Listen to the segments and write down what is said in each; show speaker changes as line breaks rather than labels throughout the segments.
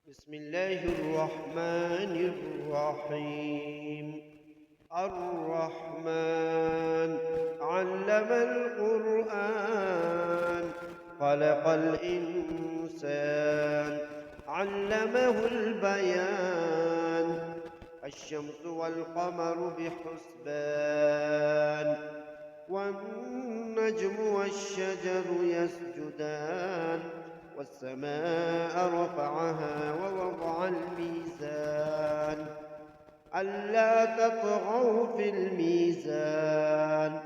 بسم الله الرحمن الرحيم. الرحمن علم القرآن، خلق الإنسان، علمه البيان. الشمس والقمر بحسبان، والنجم والشجر يسجدان، والسماء رفعها ووضع الميزان ألا تطغوا في الميزان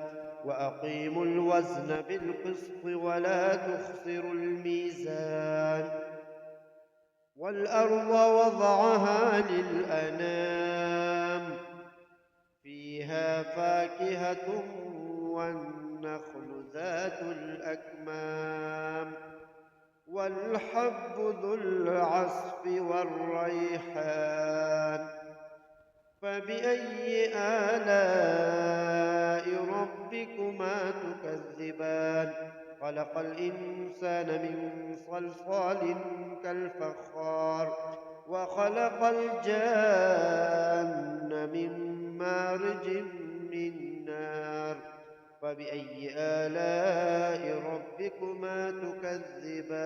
وأقيموا الوزن بالقسط ولا تخسروا الميزان. والأرض وضعها للأنام، فيها فاكهة والنخل ذات الأكمام، والحب ذو العصف والريحان. فبأي آلاء ربكما تكذبان؟ خلق الإنسان من صلصال كالفخار، وخلق الجان من مارج من نار. فبأي آلاء ربكما تكذبان؟